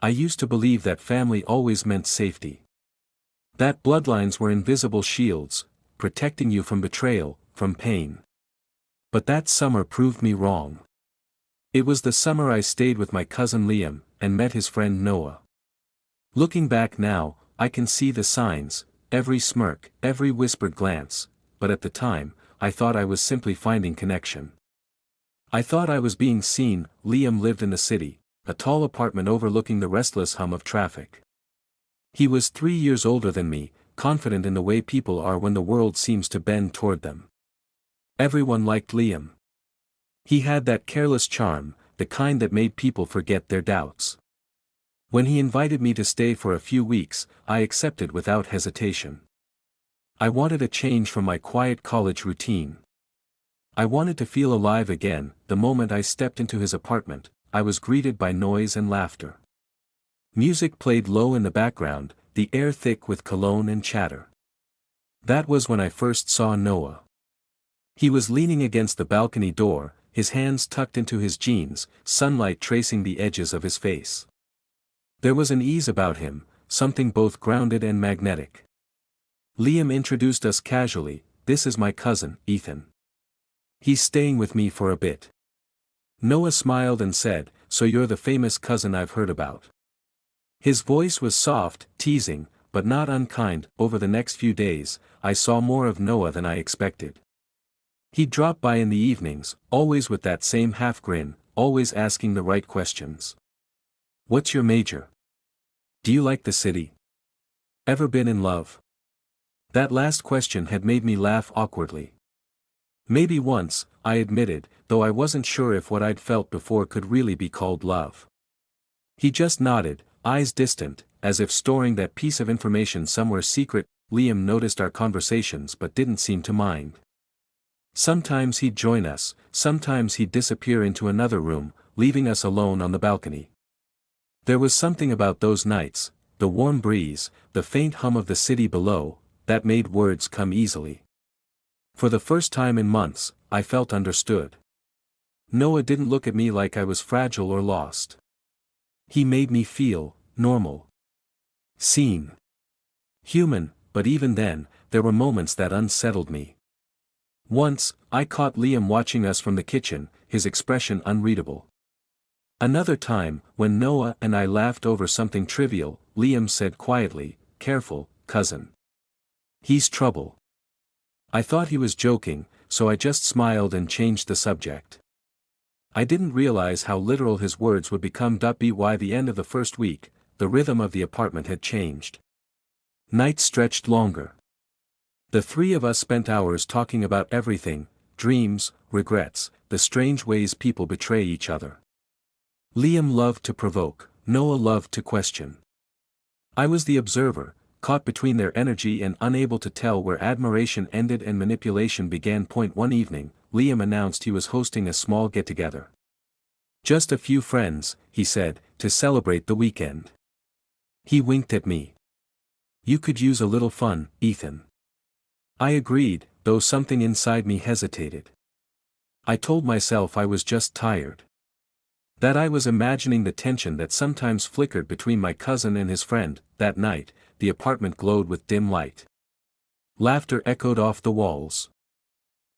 I used to believe that family always meant safety. That bloodlines were invisible shields, protecting you from betrayal, from pain. But that summer proved me wrong. It was the summer I stayed with my cousin Liam, and met his friend Noah. Looking back now, I can see the signs, every smirk, every whispered glance, but at the time, I thought I was simply finding connection. I thought I was being seen. Liam lived in the city, a tall apartment overlooking the restless hum of traffic. He was 3 years older than me, confident in the way people are when the world seems to bend toward them. Everyone liked Liam. He had that careless charm, the kind that made people forget their doubts. When he invited me to stay for a few weeks, I accepted without hesitation. I wanted a change from my quiet college routine. I wanted to feel alive again. The moment I stepped into his apartment, I was greeted by noise and laughter. Music played low in the background, the air thick with cologne and chatter. That was when I first saw Noah. He was leaning against the balcony door, his hands tucked into his jeans, sunlight tracing the edges of his face. There was an ease about him, something both grounded and magnetic. Liam introduced us casually. "This is my cousin, Ethan. He's staying with me for a bit." Noah smiled and said, "So you're the famous cousin I've heard about." His voice was soft, teasing, but not unkind. Over the next few days, I saw more of Noah than I expected. He'd drop by in the evenings, always with that same half grin, always asking the right questions. "What's your major? Do you like the city? Ever been in love?" That last question had made me laugh awkwardly. Maybe once, I admitted, though I wasn't sure if what I'd felt before could really be called love. He just nodded, eyes distant, as if storing that piece of information somewhere secret. Liam noticed our conversations but didn't seem to mind. Sometimes he'd join us, sometimes he'd disappear into another room, leaving us alone on the balcony. There was something about those nights, the warm breeze, the faint hum of the city below, that made words come easily. For the first time in months, I felt understood. Noah didn't look at me like I was fragile or lost. He made me feel normal. Seen. Human. But even then, there were moments that unsettled me. Once, I caught Liam watching us from the kitchen, his expression unreadable. Another time, when Noah and I laughed over something trivial, Liam said quietly, "Careful, cousin. He's trouble." I thought he was joking, so I just smiled and changed the subject. I didn't realize how literal his words would become. By the end of the first week, the rhythm of the apartment had changed. Nights stretched longer. The three of us spent hours talking about everything: dreams, regrets, the strange ways people betray each other. Liam loved to provoke, Noah loved to question. I was the observer, caught between their energy and unable to tell where admiration ended and manipulation began. One evening, Liam announced he was hosting a small get-together. "Just a few friends," he said, "to celebrate the weekend." He winked at me. "You could use a little fun, Ethan." I agreed, though something inside me hesitated. I told myself I was just tired. That I was imagining the tension that sometimes flickered between my cousin and his friend. That night, the apartment glowed with dim light. Laughter echoed off the walls.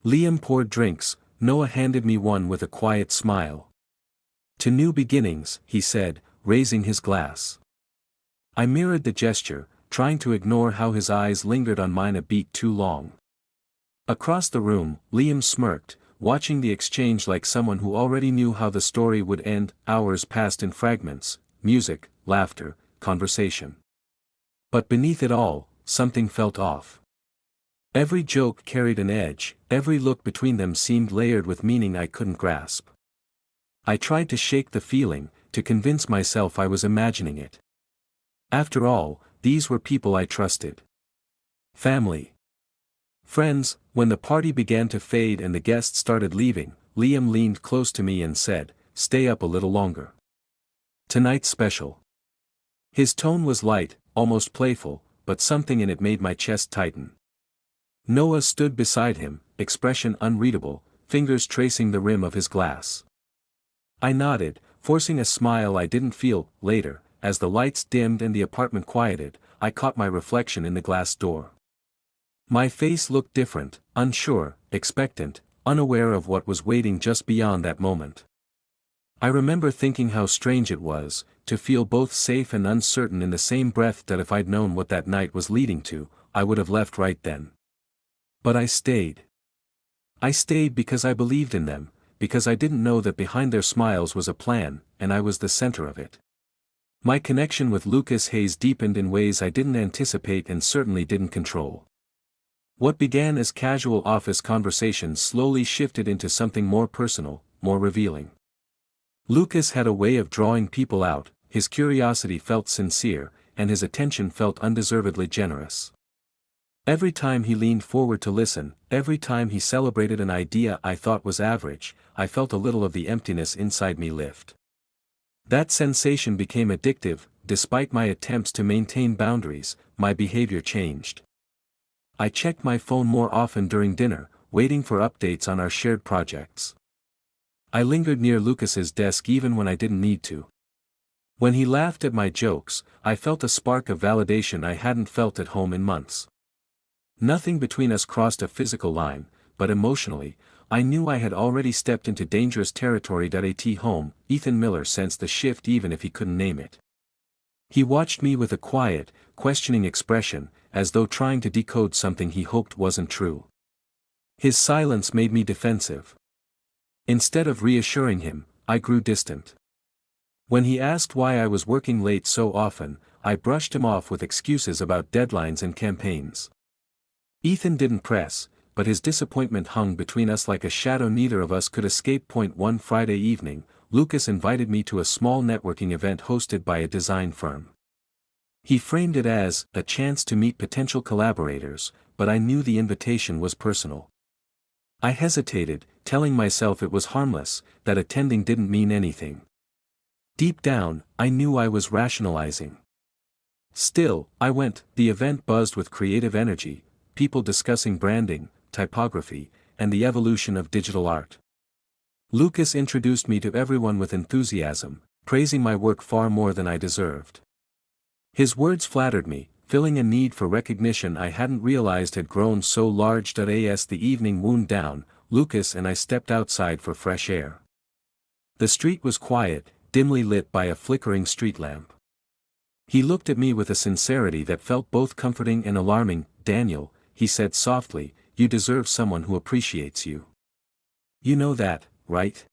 Liam poured drinks. Noah handed me one with a quiet smile. "To new beginnings," he said, raising his glass. I mirrored the gesture, trying to ignore how his eyes lingered on mine a beat too long. Across the room, Liam smirked, watching the exchange like someone who already knew how the story would end. Hours passed in fragments: music, laughter, conversation. But beneath it all, something felt off. Every joke carried an edge, every look between them seemed layered with meaning I couldn't grasp. I tried to shake the feeling, to convince myself I was imagining it. After all, these were people I trusted. Family. Friends. When the party began to fade and the guests started leaving, Liam leaned close to me and said, "Stay up a little longer. Tonight's special." His tone was light, almost playful, but something in it made my chest tighten. Noah stood beside him, expression unreadable, fingers tracing the rim of his glass. I nodded, forcing a smile I didn't feel. Later, as the lights dimmed and the apartment quieted, I caught my reflection in the glass door. My face looked different, unsure, expectant, unaware of what was waiting just beyond that moment. I remember thinking how strange it was, to feel both safe and uncertain in the same breath, that if I'd known what that night was leading to, I would have left right then. But I stayed. I stayed because I believed in them, because I didn't know that behind their smiles was a plan, and I was the center of it. My connection with Lucas Hayes deepened in ways I didn't anticipate and certainly didn't control. What began as casual office conversations slowly shifted into something more personal, more revealing. Lucas had a way of drawing people out, his curiosity felt sincere, and his attention felt undeservedly generous. Every time he leaned forward to listen, every time he celebrated an idea I thought was average, I felt a little of the emptiness inside me lift. That sensation became addictive. Despite my attempts to maintain boundaries, my behavior changed. I checked my phone more often during dinner, waiting for updates on our shared projects. I lingered near Lucas's desk even when I didn't need to. When he laughed at my jokes, I felt a spark of validation I hadn't felt at home in months. Nothing between us crossed a physical line, but emotionally, I knew I had already stepped into dangerous territory. At home, Ethan Miller sensed the shift even if he couldn't name it. He watched me with a quiet, questioning expression, as though trying to decode something he hoped wasn't true. His silence made me defensive. Instead of reassuring him, I grew distant. When he asked why I was working late so often, I brushed him off with excuses about deadlines and campaigns. Ethan didn't press, but his disappointment hung between us like a shadow neither of us could escape. One Friday evening, Lucas invited me to a small networking event hosted by a design firm. He framed it as a chance to meet potential collaborators, but I knew the invitation was personal. I hesitated, telling myself it was harmless, that attending didn't mean anything. Deep down, I knew I was rationalizing. Still, I went. The event buzzed with creative energy, people discussing branding, typography, and the evolution of digital art. Lucas introduced me to everyone with enthusiasm, praising my work far more than I deserved. His words flattered me, filling a need for recognition I hadn't realized had grown so large. As the evening wound down, Lucas and I stepped outside for fresh air. The street was quiet, dimly lit by a flickering street lamp. He looked at me with a sincerity that felt both comforting and alarming. "Daniel," he said softly, "you deserve someone who appreciates you. You know that, right?"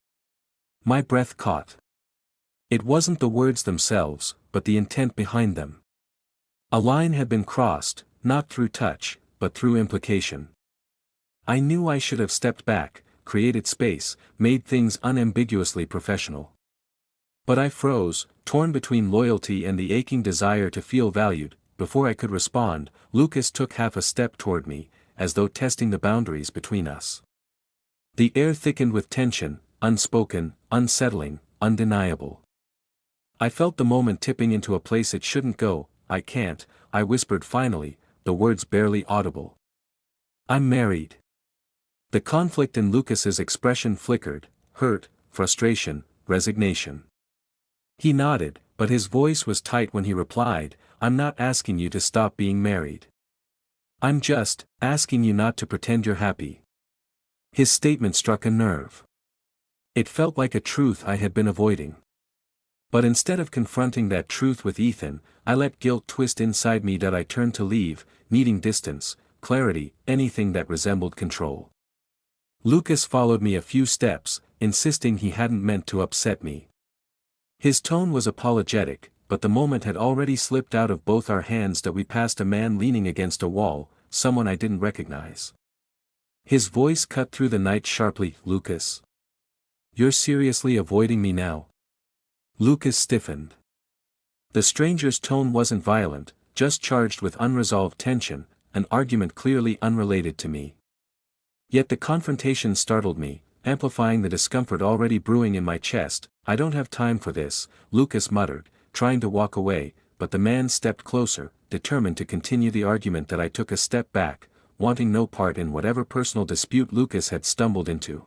My breath caught. It wasn't the words themselves, but the intent behind them. A line had been crossed, not through touch, but through implication. I knew I should have stepped back, created space, made things unambiguously professional. But I froze, torn between loyalty and the aching desire to feel valued. Before I could respond, Lucas took half a step toward me, as though testing the boundaries between us. The air thickened with tension, unspoken, unsettling, undeniable. I felt the moment tipping into a place it shouldn't go. "I can't," I whispered finally, the words barely audible. "I'm married." The conflict in Lucas's expression flickered, hurt, frustration, resignation. He nodded, but his voice was tight when he replied, "I'm not asking you to stop being married. I'm just asking you not to pretend you're happy." His statement struck a nerve. It felt like a truth I had been avoiding. But instead of confronting that truth with Ethan, I let guilt twist inside me. I turned to leave, needing distance, clarity, anything that resembled control. Lucas followed me a few steps, insisting he hadn't meant to upset me. His tone was apologetic, but the moment had already slipped out of both our hands. We passed a man leaning against a wall, someone I didn't recognize. His voice cut through the night sharply. "Lucas? You're seriously avoiding me now?" Lucas stiffened. The stranger's tone wasn't violent, just charged with unresolved tension, an argument clearly unrelated to me. Yet the confrontation startled me, amplifying the discomfort already brewing in my chest. "I don't have time for this," Lucas muttered, trying to walk away, but the man stepped closer, determined to continue the argument. I took a step back, wanting no part in whatever personal dispute Lucas had stumbled into.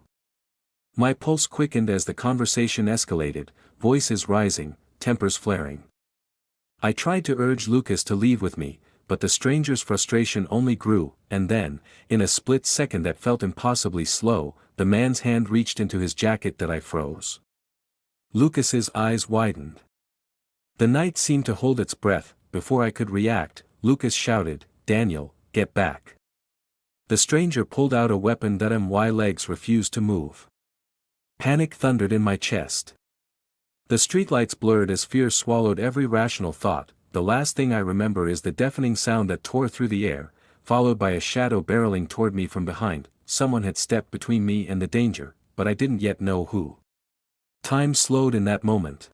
My pulse quickened as the conversation escalated, voices rising, tempers flaring. I tried to urge Lucas to leave with me, but the stranger's frustration only grew, and then, in a split second that felt impossibly slow, the man's hand reached into his jacket that I froze. Lucas's eyes widened. The night seemed to hold its breath. Before I could react, Lucas shouted, "Daniel, get back." The stranger pulled out a weapon that my legs refused to move. Panic thundered in my chest. The streetlights blurred as fear swallowed every rational thought. The last thing I remember is the deafening sound that tore through the air, followed by a shadow barreling toward me from behind. Someone had stepped between me and the danger, but I didn't yet know who. Time slowed in that moment.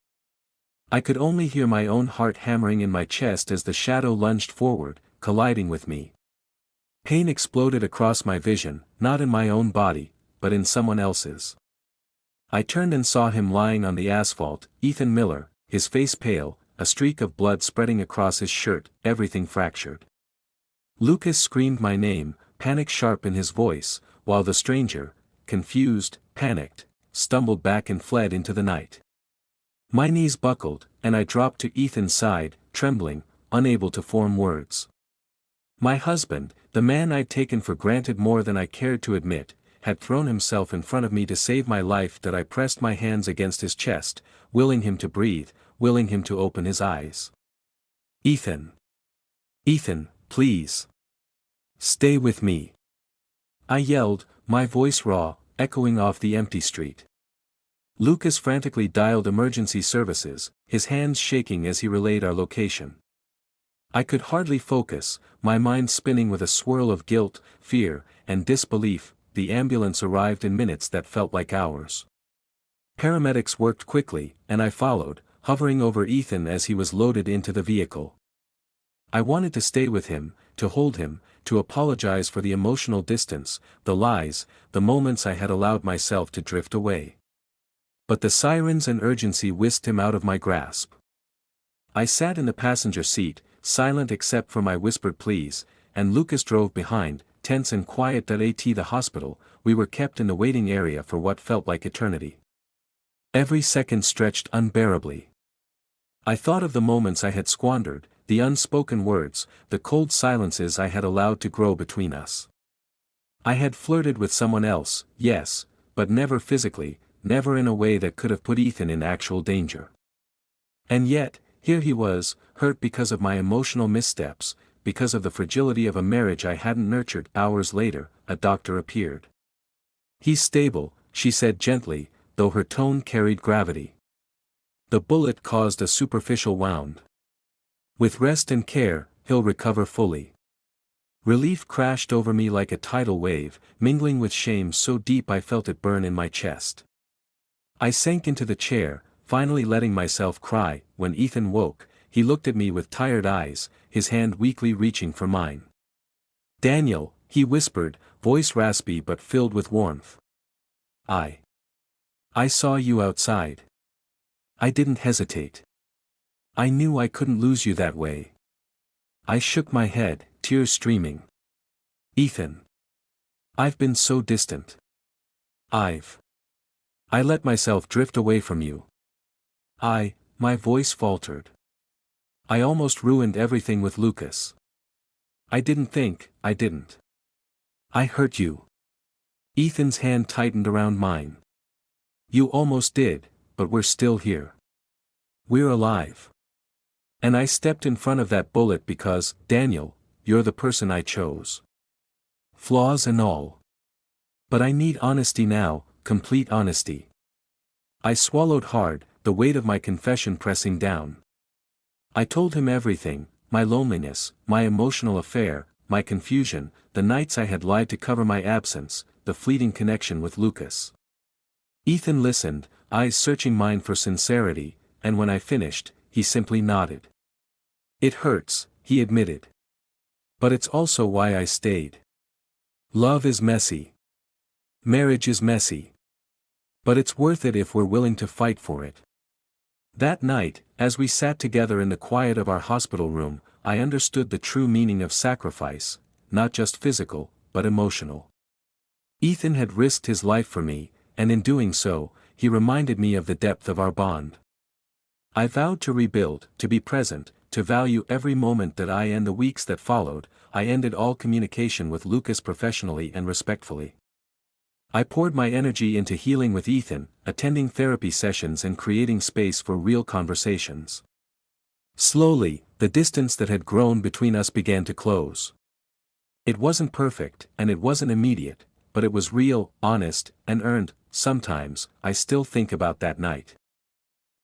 I could only hear my own heart hammering in my chest as the shadow lunged forward, colliding with me. Pain exploded across my vision, not in my own body, but in someone else's. I turned and saw him lying on the asphalt, Ethan Miller, his face pale, a streak of blood spreading across his shirt, everything fractured. Lucas screamed my name, panic sharp in his voice, while the stranger, confused, panicked, stumbled back and fled into the night. My knees buckled, and I dropped to Ethan's side, trembling, unable to form words. My husband, the man I'd taken for granted more than I cared to admit, had thrown himself in front of me to save my life. That I pressed my hands against his chest, willing him to breathe, willing him to open his eyes. "Ethan. Ethan, please. Stay with me." I yelled, my voice raw, echoing off the empty street. Lucas frantically dialed emergency services, his hands shaking as he relayed our location. I could hardly focus, my mind spinning with a swirl of guilt, fear, and disbelief. The ambulance arrived in minutes that felt like hours. Paramedics worked quickly, and I followed, hovering over Ethan as he was loaded into the vehicle. I wanted to stay with him, to hold him, to apologize for the emotional distance, the lies, the moments I had allowed myself to drift away. But the sirens and urgency whisked him out of my grasp. I sat in the passenger seat, silent except for my whispered pleas, and Lucas drove behind, tense and quiet. At the hospital, we were kept in the waiting area for what felt like eternity. Every second stretched unbearably. I thought of the moments I had squandered, the unspoken words, the cold silences I had allowed to grow between us. I had flirted with someone else, yes, but never physically, never in a way that could have put Ethan in actual danger. And yet, here he was, hurt because of my emotional missteps, because of the fragility of a marriage I hadn't nurtured. Hours later, a doctor appeared. "He's stable," she said gently, though her tone carried gravity. "The bullet caused a superficial wound. With rest and care, he'll recover fully." Relief crashed over me like a tidal wave, mingling with shame so deep I felt it burn in my chest. I sank into the chair, finally letting myself cry. When Ethan woke, he looked at me with tired eyes, his hand weakly reaching for mine. "Daniel," he whispered, voice raspy but filled with warmth. I saw you outside. I didn't hesitate. I knew I couldn't lose you that way." I shook my head, tears streaming. "Ethan. I've been so distant. I let myself drift away from you. My voice faltered. I almost ruined everything with Lucas. I didn't. I hurt you." Ethan's hand tightened around mine. "You almost did, but we're still here. We're alive. And I stepped in front of that bullet because, Daniel, you're the person I chose. Flaws and all. But I need honesty now, complete honesty." I swallowed hard, the weight of my confession pressing down. I told him everything, my loneliness, my emotional affair, my confusion, the nights I had lied to cover my absence, the fleeting connection with Lucas. Ethan listened, eyes searching mine for sincerity, and when I finished, he simply nodded. "It hurts," he admitted. "But it's also why I stayed. Love is messy. Marriage is messy. But it's worth it if we're willing to fight for it." That night, as we sat together in the quiet of our hospital room, I understood the true meaning of sacrifice, not just physical, but emotional. Ethan had risked his life for me, and in doing so, he reminded me of the depth of our bond. I vowed to rebuild, to be present, to value every moment that I and the weeks that followed, I ended all communication with Lucas professionally and respectfully. I poured my energy into healing with Ethan, attending therapy sessions and creating space for real conversations. Slowly, the distance that had grown between us began to close. It wasn't perfect, and it wasn't immediate, but it was real, honest, and earned. Sometimes, I still think about that night.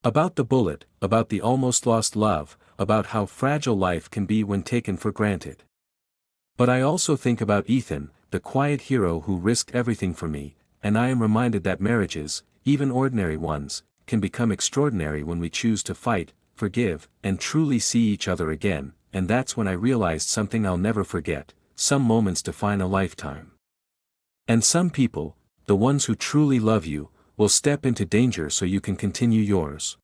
About the bullet, about the almost lost love, about how fragile life can be when taken for granted. But I also think about Ethan, the quiet hero who risked everything for me, and I am reminded that marriages, even ordinary ones, can become extraordinary when we choose to fight, forgive, and truly see each other again, and that's when I realized something I'll never forget: some moments define a lifetime. And some people, the ones who truly love you, will step into danger so you can continue yours.